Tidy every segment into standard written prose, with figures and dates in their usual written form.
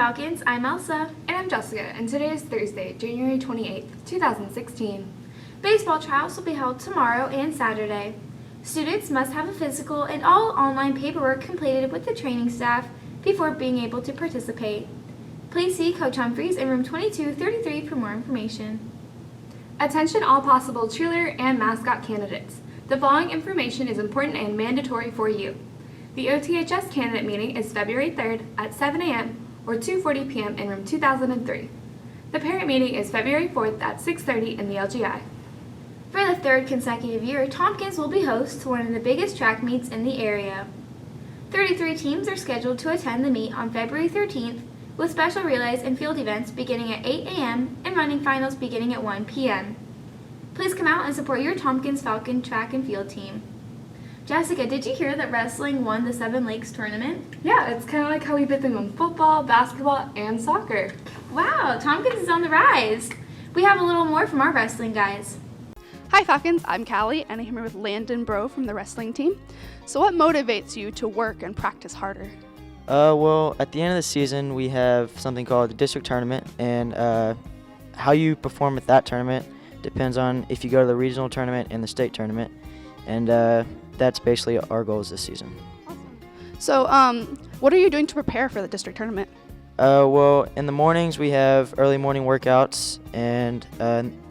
Falcons, I'm Elsa. And I'm Jessica, and today is Thursday, January 28th, 2016. Baseball trials will be held tomorrow and Saturday. Students must have a physical and all online paperwork completed with the training staff before being able to participate. Please see Coach Humphreys in room 2233 for more information. Attention all possible cheerleader and mascot candidates. The following information is important and mandatory for you. The OTHS candidate meeting is February 3rd at 7 a.m. or 2:40 p.m. in room 2003. The parent meeting is February 4th at 6:30 in the LGI. For the third consecutive year, Tompkins will be host to one of the biggest track meets in the area. 33 teams are scheduled to attend the meet on February 13th, with special relays and field events beginning at 8 a.m. and running finals beginning at 1 p.m. Please come out and support your Tompkins Falcon track and field team. Jessica, did you hear that wrestling won the Seven Lakes tournament? Yeah, it's kind of like how we beat them in football, basketball, and soccer. Wow, Tompkins is on the rise. We have a little more from our wrestling guys. Hi Falcons, I'm Callie, and I'm here with Landon Bro from the wrestling team. So what motivates you to work and practice harder? Well, at the end of the season, we have something called the district tournament, and how you perform at that tournament depends on if you go to the regional tournament and the state tournament, and that's basically our goals this season. Awesome. So what are you doing to prepare for the district tournament? Well, in the mornings we have early morning workouts, and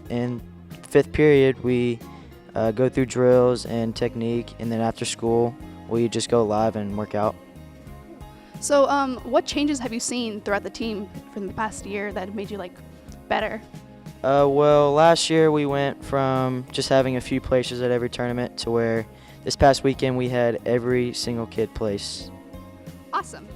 in fifth period we go through drills and technique, and then after school we just go live and work out. So what changes have you seen throughout the team from the past year that have made you better? Well, last year we went from just having a few places at every tournament to where this past weekend we had every single kid place. Awesome.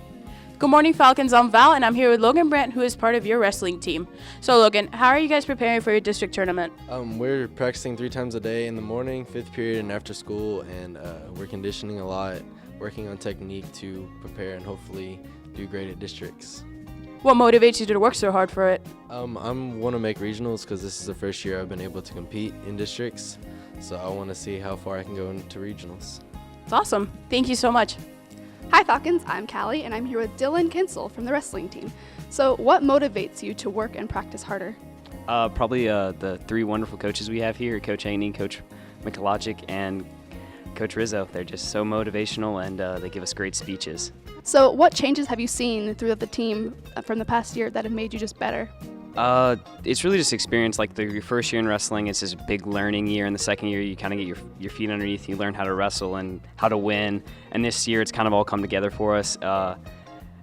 Good morning, Falcons. I'm Val, and I'm here with Logan Brandt, who is part of your wrestling team. So, Logan, how are you guys preparing for your district tournament? We're practicing 3 times a day in the morning, 5th period, and after school, and we're conditioning a lot, working on technique to prepare and hopefully do great at districts. What motivates you to work so hard for it? I want to make regionals because this is the first year I've been able to compete in districts, so I want to see how far I can go into regionals. It's awesome. Thank you so much. Hi Falcons, I'm Callie, and I'm here with Dylan Kinsel from the wrestling team. So what motivates you to work and practice harder? Probably the 3 wonderful coaches we have here, Coach Haney, Coach Mikalajic, and Coach Rizzo. They're just so motivational, and they give us great speeches. So what changes have you seen throughout the team from the past year that have made you just better? It's really just experience. Your first year in wrestling, it's this big learning year, and the second year you kind of get your feet underneath, you learn how to wrestle and how to win, and this year it's kind of all come together for us.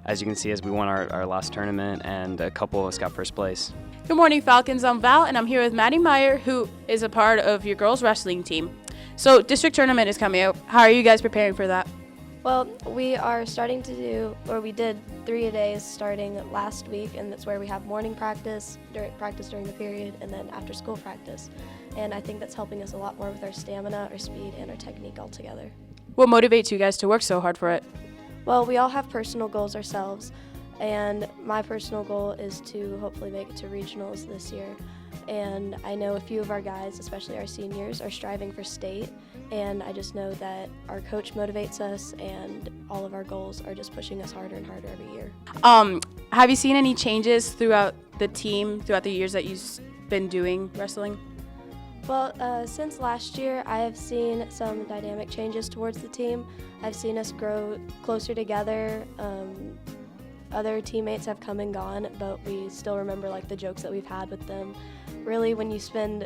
As you can see, as we won our last tournament, and a couple of us got first place. Good morning, Falcons. I'm Val, and I'm here with Maddie Meyer, who is a part of your girls' wrestling team. So district tournament is coming up. How are you guys preparing for that? Well, we are starting to do, or we did 3-a-days starting last week, and that's where we have morning practice during the period, and then after school practice. And I think that's helping us a lot more with our stamina, our speed, and our technique all together. What motivates you guys to work so hard for it? Well, we all have personal goals ourselves, and my personal goal is to hopefully make it to regionals this year. And I know a few of our guys, especially our seniors, are striving for state, and I just know that our coach motivates us, and all of our goals are just pushing us harder and harder every year. Have you seen any changes throughout the team, throughout the years that you've been doing wrestling? Well, since last year, I have seen some dynamic changes towards the team. I've seen us grow closer together. Other teammates have come and gone, but we still remember the jokes that we've had with them. Really, when you spend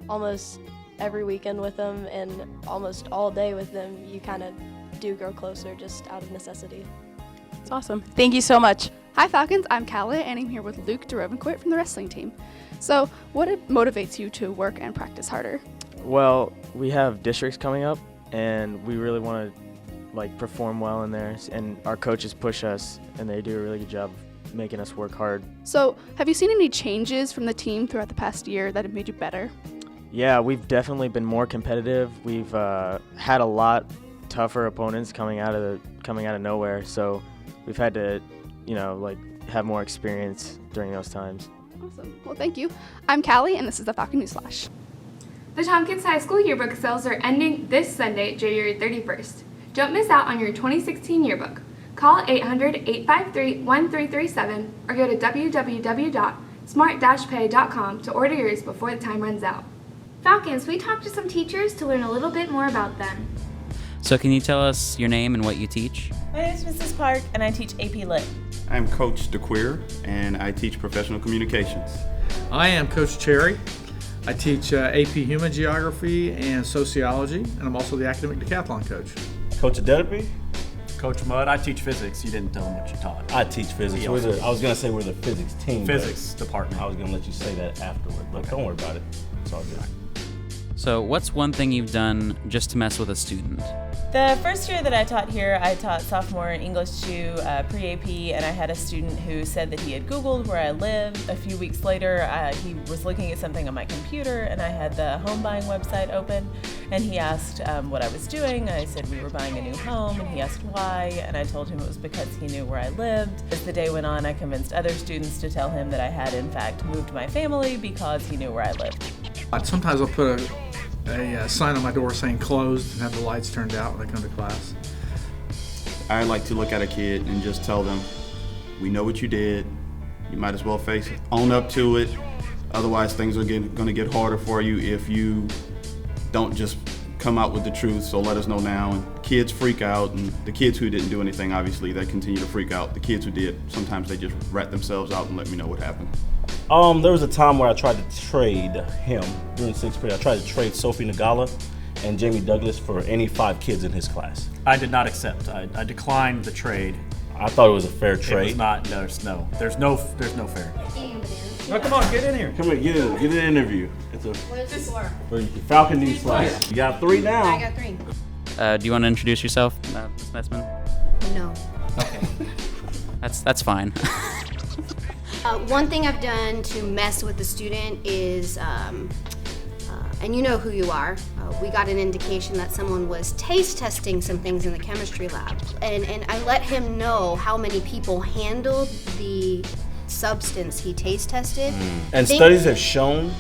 almost every weekend with them and almost all day with them, you kind of do grow closer just out of necessity. It's awesome. Thank you so much. Hi Falcons, I'm Callie, and I'm here with Luke DeRovencourt from the wrestling team. So what motivates you to work and practice harder? Well, we have districts coming up, and we really want to perform well in there, and our coaches push us, and they do a really good job of making us work hard. So have you seen any changes from the team throughout the past year that have made you better? Yeah, we've definitely been more competitive. We've had a lot tougher opponents coming out of nowhere, so we've had to have more experience during those times. Awesome. Well, thank you. I'm Callie, and this is the Falcon Newsflash. The Tompkins High School yearbook sales are ending this Sunday, January 31st. Don't miss out on your 2016 yearbook. Call 800-853-1337 or go to www.smart-pay.com to order yours before the time runs out. Falcons, we talked to some teachers to learn a little bit more about them. So can you tell us your name and what you teach? My name is Mrs. Park, and I teach AP Lit. I'm Coach DeQueer, and I teach professional communications. I am Coach Cherry. I teach AP Human Geography and Sociology, and I'm also the academic decathlon coach. Coach Adelby. Coach Mudd, I teach physics. You didn't tell them what you taught. I teach physics. I was going to say we're the physics team. Physics department. I was going to let you say that afterward, but don't worry about it. It's all good. So what's one thing you've done just to mess with a student? The first year that I taught here, I taught sophomore English 2 pre-AP, and I had a student who said that he had Googled where I lived. A few weeks later, he was looking at something on my computer, and I had the home buying website open, and he asked what I was doing. I said we were buying a new home, and he asked why, and I told him it was because he knew where I lived. As the day went on, I convinced other students to tell him that I had, in fact, moved my family because he knew where I lived. Sometimes I'll put a sign on my door saying closed and have the lights turned out when I come to class. I like to look at a kid and just tell them, we know what you did. You might as well face it. Own up to it. Otherwise, things are going to get harder for you if you don't just come out with the truth. So let us know now. And kids freak out, and the kids who didn't do anything, obviously, they continue to freak out. The kids who did, sometimes they just rat themselves out and let me know what happened. There was a time where I tried to trade him during 6th period. I tried to trade Sophie Nagala and Jamie Douglas for any 5 kids in his class. I did not accept. I declined the trade. I thought it was a fair trade. It was not. There's no fair. Oh, come on, get in here. Come here, get an interview. What is this for? Falcon News Flash. You got 3 now. I got 3. Do you want to introduce yourself, Ms. Messman? No. Okay. That's fine. One thing I've done to mess with the student is, and you know who you are, we got an indication that someone was taste testing some things in the chemistry lab. And I let him know how many people handled the substance he taste tested. And studies have shown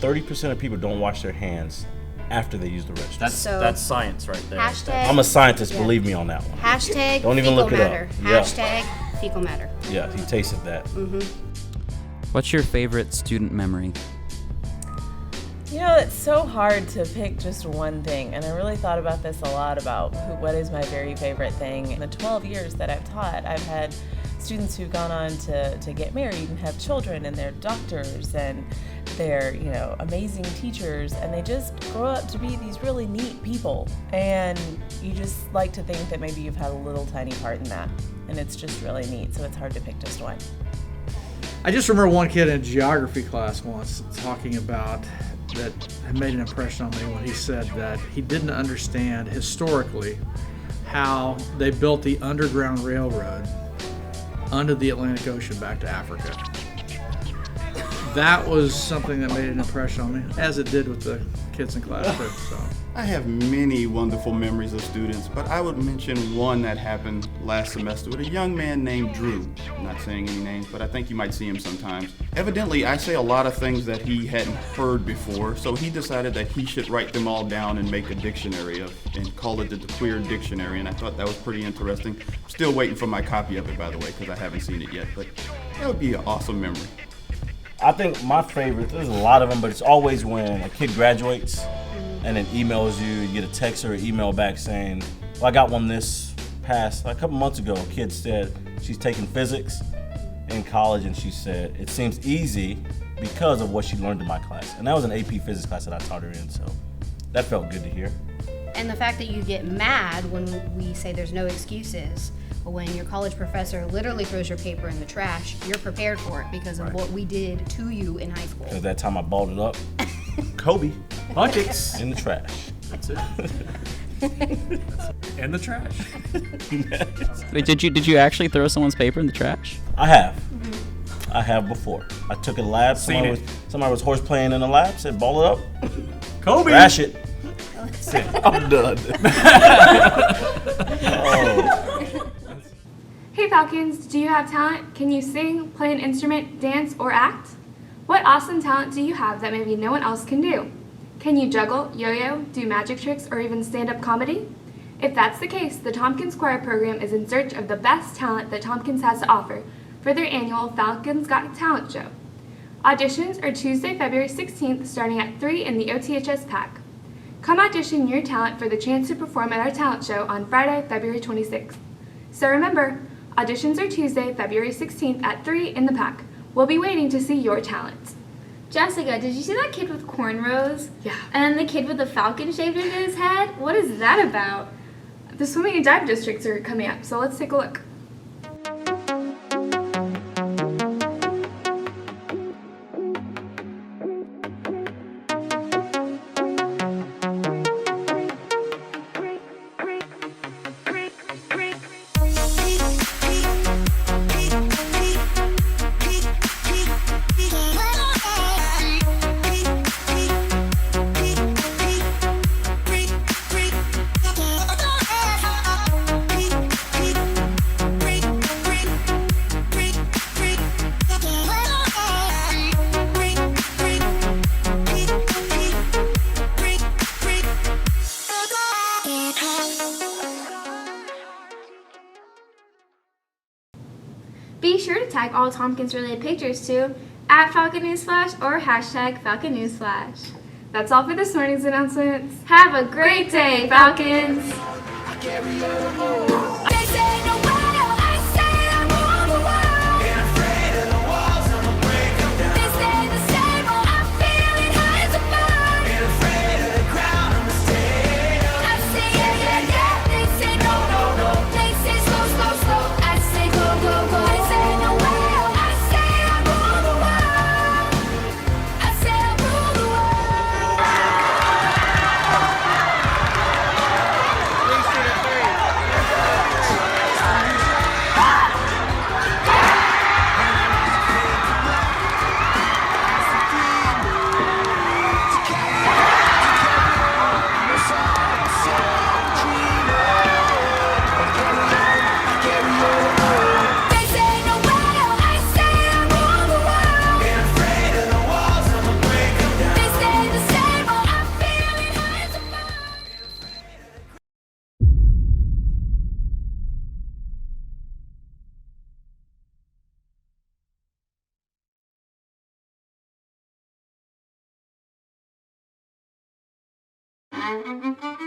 30% of people don't wash their hands after they use the restroom. That's science right there. Hashtag, I'm a scientist, believe me on that one. Hashtag don't even fecal look it matter. up. Hashtag fecal matter. Yeah, he tasted that. What's your favorite student memory? You know, it's so hard to pick just one thing, and I really thought about this a lot about what is my very favorite thing. In the 12 years that I've taught, I've had students who've gone on to get married and have children, and they're doctors, and they're, amazing teachers, and they just grow up to be these really neat people. And you just like to think that maybe you've had a little tiny part in that, and it's just really neat, so it's hard to pick just one. I just remember one kid in geography class once talking about that had made an impression on me when he said that he didn't understand historically how they built the Underground Railroad under the Atlantic Ocean back to Africa. That was something that made an impression on me, as it did with the kids in class too. So I have many wonderful memories of students, but I would mention one that happened last semester with a young man named Drew. I'm not saying any names, but I think you might see him sometimes. Evidently, I say a lot of things that he hadn't heard before, so he decided that he should write them all down and make a dictionary and call it the Queer Dictionary, and I thought that was pretty interesting. Still waiting for my copy of it, by the way, because I haven't seen it yet, but that would be an awesome memory. I think my favorite, there's a lot of them, but it's always when a kid graduates and then emails you, you get a text or an email back saying, well, I got one this past, like a couple months ago, a kid said she's taking physics in college, and she said, it seems easy because of what she learned in my class. And that was an AP physics class that I taught her in, so that felt good to hear. And the fact that you get mad when we say there's no excuses, but when your college professor literally throws your paper in the trash, you're prepared for it because of what we did to you in high school. Because that time I balled it up, Kobe, buckets in the trash. That's it. In the trash. Wait, did you actually throw someone's paper in the trash? I have. I have before. I took a lab. Somebody was horse playing in the lab. Said, ball it up. Kobe. Trash it. Said, I'm done. Hey Falcons, do you have talent? Can you sing, play an instrument, dance, or act? What awesome talent do you have that maybe no one else can do? Can you juggle, yo-yo, do magic tricks, or even stand-up comedy? If that's the case, the Tompkins Choir program is in search of the best talent that Tompkins has to offer for their annual Falcon's Got Talent show. Auditions are Tuesday, February 16th, starting at 3 in the OTHS PAC. Come audition your talent for the chance to perform at our talent show on Friday, February 26th. So remember, auditions are Tuesday, February 16th at 3 in the PAC. We'll be waiting to see your talent. Jessica, did you see that kid with cornrows? Yeah. And the kid with the falcon shaved into his head? What is that about? The swimming and dive districts are coming up, so let's take a look. Be sure to tag all Tompkins related pictures to @Falcon Newsflash or #Falcon Newsflash. That's all for this morning's announcements. Have a great day, Falcons! Thank you.